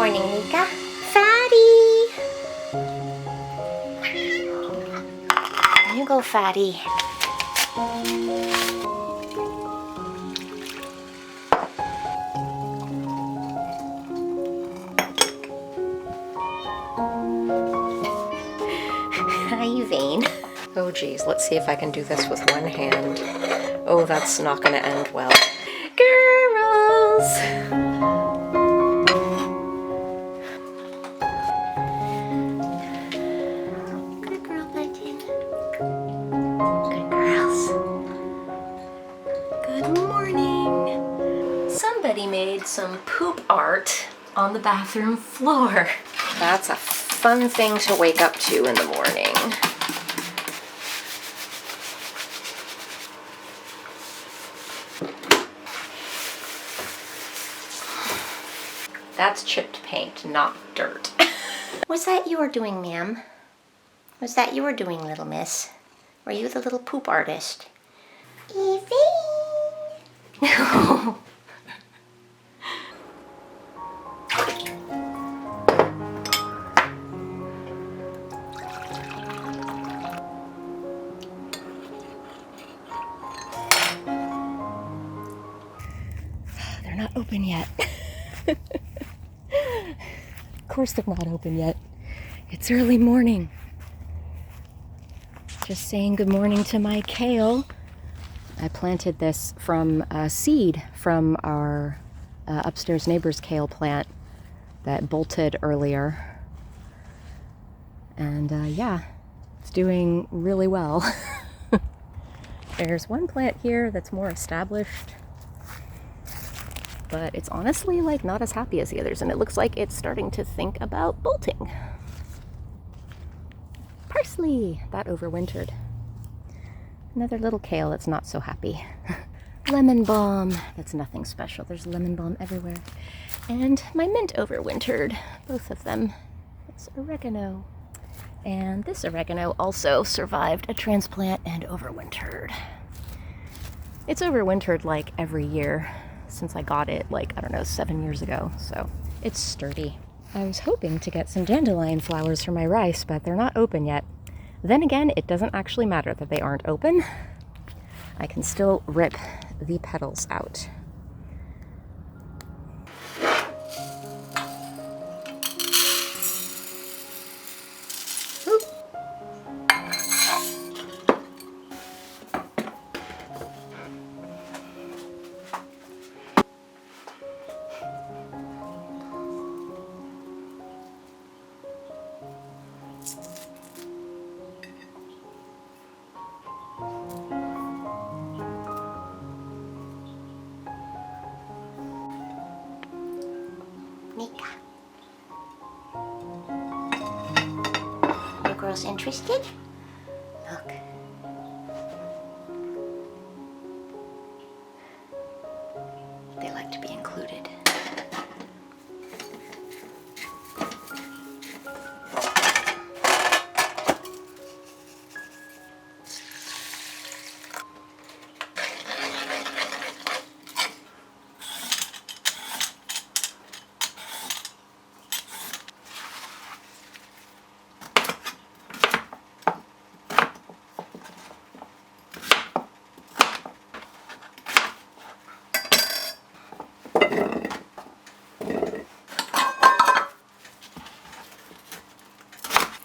morning, Mika. Fatty! You go, Fatty. Hi, Vane. Oh geez, let's see if I can do this with one hand. Oh, that's not gonna end well. Girls! Good girl, Button. Good girls. Good morning. Somebody made some poop art on the bathroom floor. That's a fun thing to wake up to in the morning. That's chipped paint, not dirt. Was that you were doing, ma'am? Was that you were doing, little miss? Were you the little poop artist? Evie! They're not open yet. Of course they're not open yet. It's early morning. Just saying good morning to my kale. I planted this from a seed from our upstairs neighbor's kale plant that bolted earlier. And yeah, it's doing really well. There's one plant here that's more established, but it's honestly like not as happy as the others, and it looks like it's starting to think about bolting. Parsley, that overwintered. Another little kale that's not so happy. Lemon balm, that's nothing special. There's lemon balm everywhere. And my mint overwintered, both of them. It's oregano. And this oregano also survived a transplant and overwintered. It's overwintered like every year since I got it, like, I don't know, 7 years ago, so it's sturdy. I was hoping to get some dandelion flowers for my rice, but they're not open yet. Then again, it doesn't actually matter that they aren't open. I can still rip the petals out. Oop. Mika. You girls interested? Look. They like to be included.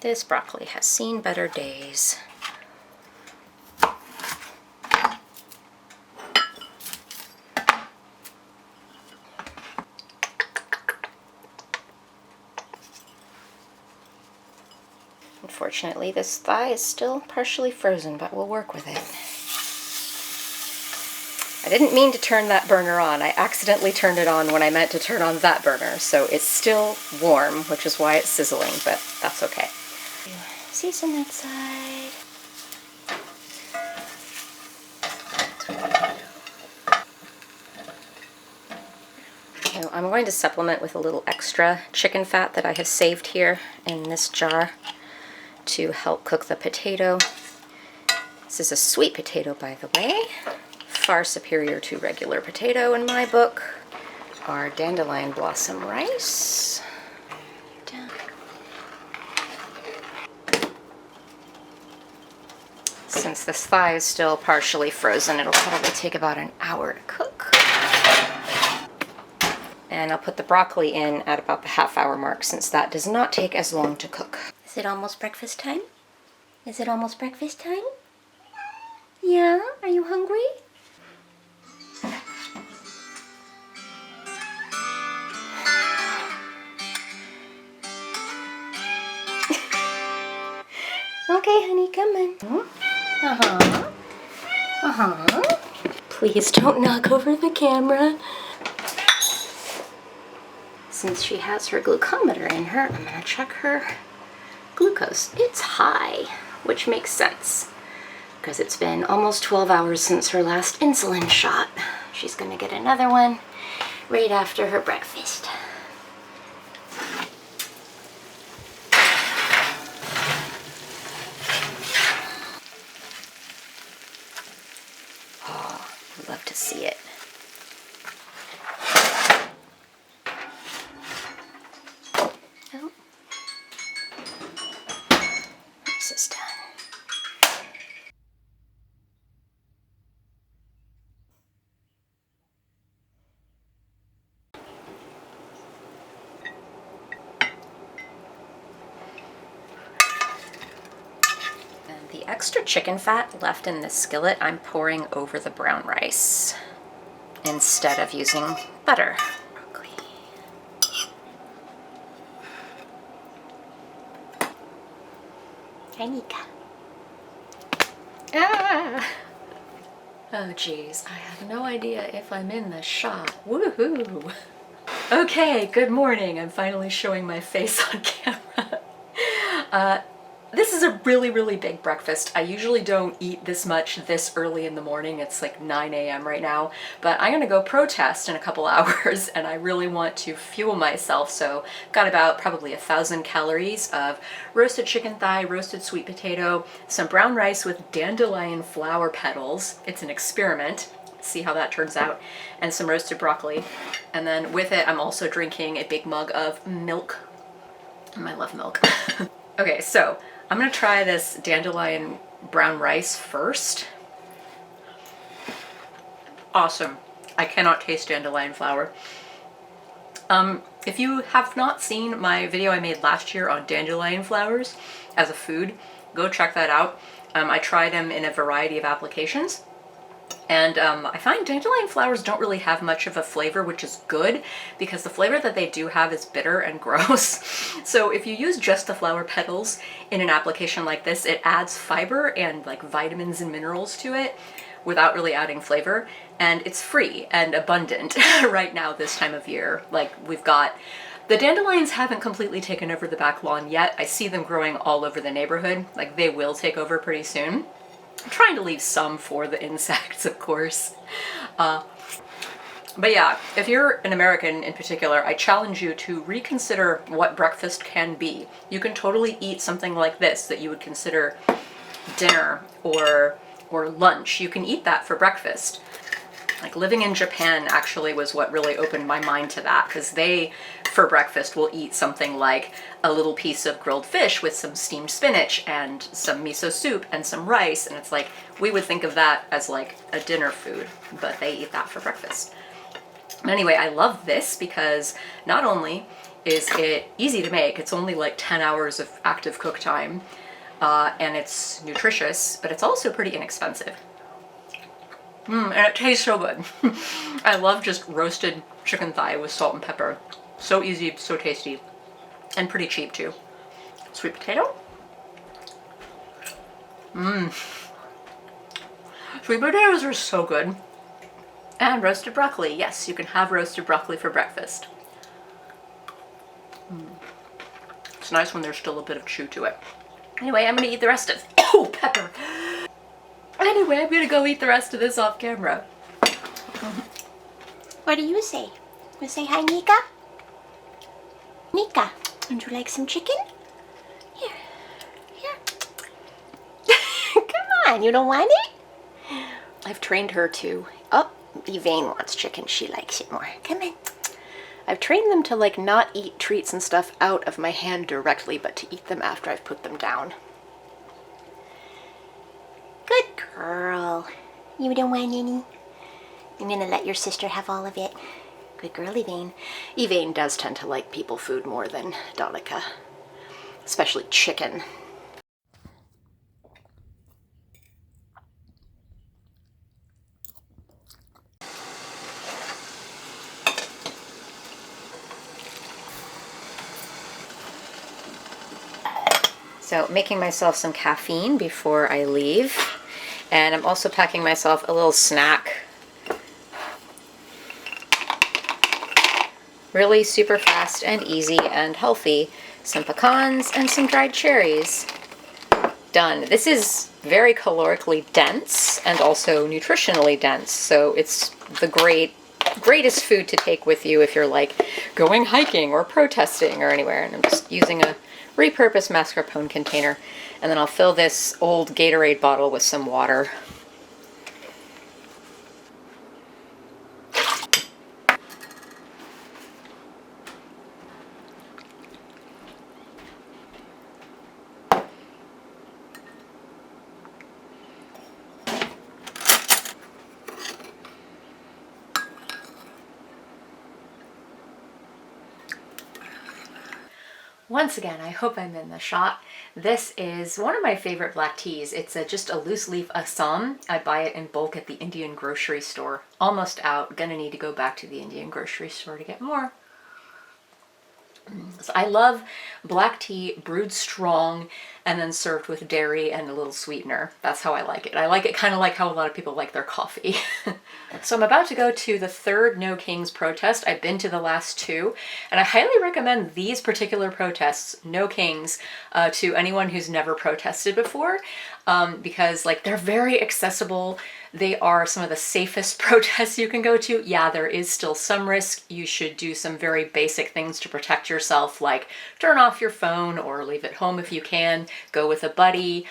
This broccoli has seen better days. Unfortunately, this thigh is still partially frozen, but we'll work with it. I didn't mean to turn that burner on. I accidentally turned it on when I meant to turn on that burner, so it's still warm, which is why it's sizzling, but that's okay. Season that side. Now I'm going to supplement with a little extra chicken fat that I have saved here in this jar to help cook the potato. This is a sweet potato, by the way. Far superior to regular potato in my book. Our dandelion blossom rice. Since this thigh is still partially frozen, it'll probably take about an hour to cook. And I'll put the broccoli in at about the half-hour mark, since that does not take as long to cook. Is it almost breakfast time? Is it almost breakfast time? Yeah? Are you hungry? Okay, honey, come on. Uh-huh. Uh-huh. Please don't knock over the camera. Since she has her glucometer in her, I'm gonna check her glucose. It's high, which makes sense, because it's been almost 12 hours since her last insulin shot. She's gonna get another one right after her breakfast. Oh, I'd love to see it. Oh. This is done. The extra chicken fat left in this skillet I'm pouring over the brown rice instead of using butter. Broccoli. Hi, Nika. Ah! Oh geez, I have no idea if I'm in the shot. Woohoo! Okay, good morning. I'm finally showing my face on camera. This is a really, really big breakfast. I usually don't eat this much this early in the morning. It's like 9 a.m. right now, but I'm gonna go protest in a couple hours and I really want to fuel myself. So got about probably 1,000 calories of roasted chicken thigh, roasted sweet potato, some brown rice with dandelion flower petals. It's an experiment. See how that turns out, and some roasted broccoli. And then with it, I'm also drinking a big mug of milk. I love milk. Okay, so I'm gonna try this dandelion brown rice first. Awesome. I cannot taste dandelion flower. If you have not seen my video I made last year on dandelion flowers as a food, go check that out. I tried them in a variety of applications. And I find dandelion flowers don't really have much of a flavor, which is good because the flavor that they do have is bitter and gross. So if you use just the flower petals in an application like this, it adds fiber and like vitamins and minerals to it without really adding flavor. And it's free and abundant right now this time of year. Like we've got, the dandelions haven't completely taken over the back lawn yet. I see them growing all over the neighborhood. Like they will take over pretty soon. I'm trying to leave some for the insects, of course. But yeah, if you're an American in particular, I challenge you to reconsider what breakfast can be. You can totally eat something like this that you would consider dinner or lunch. You can eat that for breakfast. Like living in Japan actually was what really opened my mind to that, because they, for breakfast, will eat something like a little piece of grilled fish with some steamed spinach and some miso soup and some rice, and it's like, we would think of that as like a dinner food, but they eat that for breakfast. Anyway, I love this because not only is it easy to make, it's only like 10 hours of active cook time, and it's nutritious, but it's also pretty inexpensive. And it tastes so good. I love just roasted chicken thigh with salt and pepper. So easy, so tasty, and pretty cheap too. Sweet potato. Sweet potatoes are so good. And roasted broccoli. Yes, you can have roasted broccoli for breakfast. It's nice when there's still a bit of chew to it. Anyway, I'm gonna eat the rest of, oh, pepper. Anyway, I'm gonna go eat the rest of this off camera. What do you say? You say hi, Nika? Nika, would you like some chicken? Here. Come on, you don't want it? I've trained her to, oh, Yvain wants chicken, she likes it more. Come in. I've trained them to like not eat treats and stuff out of my hand directly, but to eat them after I've put them down. Good girl. You don't want any? I'm gonna let your sister have all of it. Good girl, Elaine. Elaine does tend to like people food more than Donica, especially chicken. So making myself some caffeine before I leave. And I'm also packing myself a little snack. Really super fast and easy and healthy. Some pecans and some dried cherries. Done. This is very calorically dense and also nutritionally dense. So it's the greatest food to take with you if you're like going hiking or protesting or anywhere. And I'm just using a repurposed mascarpone container, and then I'll fill this old Gatorade bottle with some water. Once again, I hope I'm in the shot. This is one of my favorite black teas. It's just a loose leaf Assam. I buy it in bulk at the Indian grocery store. Almost out. Gonna need to go back to the Indian grocery store to get more. So I love black tea brewed strong and then served with dairy and a little sweetener. That's how I like it. I like it kind of like how a lot of people like their coffee. So I'm about to go to the third No Kings protest. I've been to the last two, and I highly recommend these particular protests, No Kings, to anyone who's never protested before, because like they're very accessible. They are some of the safest protests you can go to. Yeah, there is still some risk. You should do some very basic things to protect yourself, like turn off your phone or leave it home if you can, go with a buddy,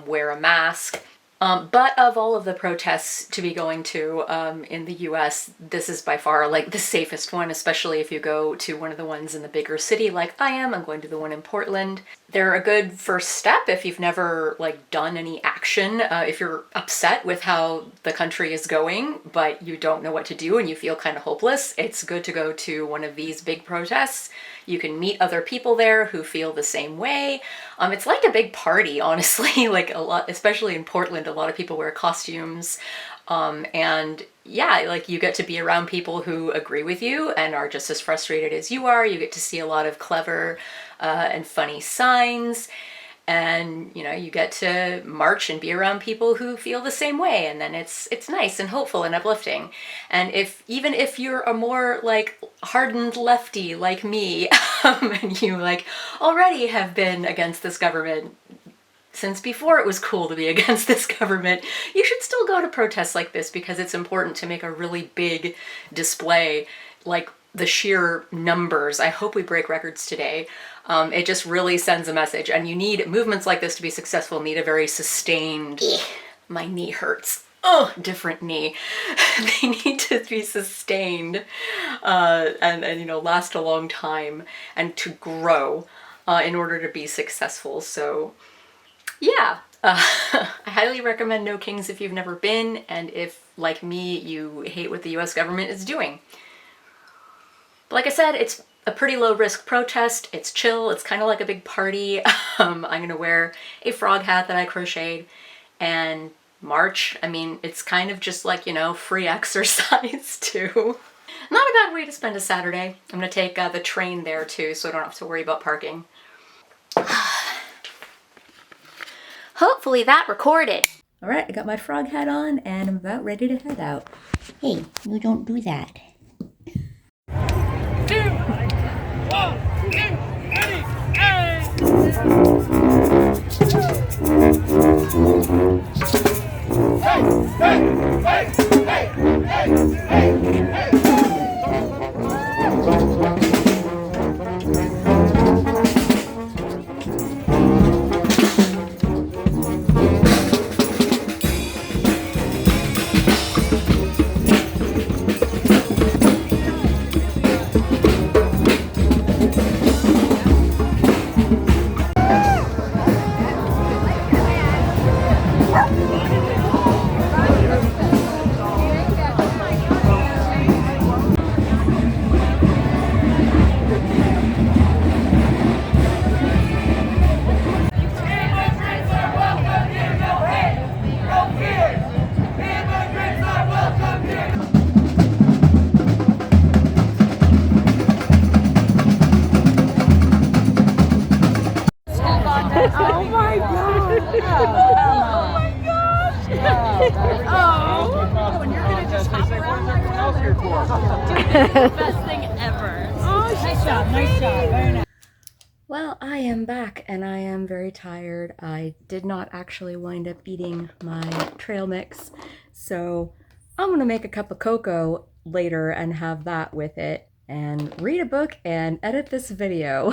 wear a mask. But of all of the protests to be going to in the US, this is by far like the safest one, especially if you go to one of the ones in the bigger city like I am. I'm going to the one in Portland. They're a good first step if you've never like done any action, if you're upset with how the country is going, but you don't know what to do and you feel kind of hopeless. It's good to go to one of these big protests. You can meet other people there who feel the same way. It's like a big party, honestly, like a lot, especially in Portland, a lot of people wear costumes. And yeah, like you get to be around people who agree with you and are just as frustrated as you are. You get to see a lot of clever and funny signs. And you know, you get to march and be around people who feel the same way, and then it's nice and hopeful and uplifting. And even if you're a more like hardened lefty like me, and you like already have been against this government since before it was cool to be against this government, you should still go to protests like this because it's important to make a really big display, like the sheer numbers. I hope we break records today. It just really sends a message, and you need movements like this to be successful, need a very sustained, my knee hurts. Oh, different knee. They need to be sustained and you know, last a long time and to grow in order to be successful. So yeah, I highly recommend No Kings if you've never been, and if, like me, you hate what the US government is doing. But like I said, it's a pretty low risk protest. It's chill. It's kind of like a big party. I'm gonna wear a frog hat that I crocheted and march. I mean, it's kind of just like, you know, free exercise too. Not a bad way to spend a Saturday. I'm gonna take the train there too, so I don't have to worry about parking. Hopefully that recorded. All right, I got my frog hat on and I'm about ready to head out. Hey, you don't do that. 2, 1, 2, ready, hey! Hey, hey, hey, hey. Oh my god! Oh my gosh! Oh! And you're gonna just hop around like that? Best thing ever. Oh, nice job, very nice. Well, I am back and I am very tired. I did not actually wind up eating my trail mix, so I'm gonna make a cup of cocoa later and have that with it and read a book and edit this video.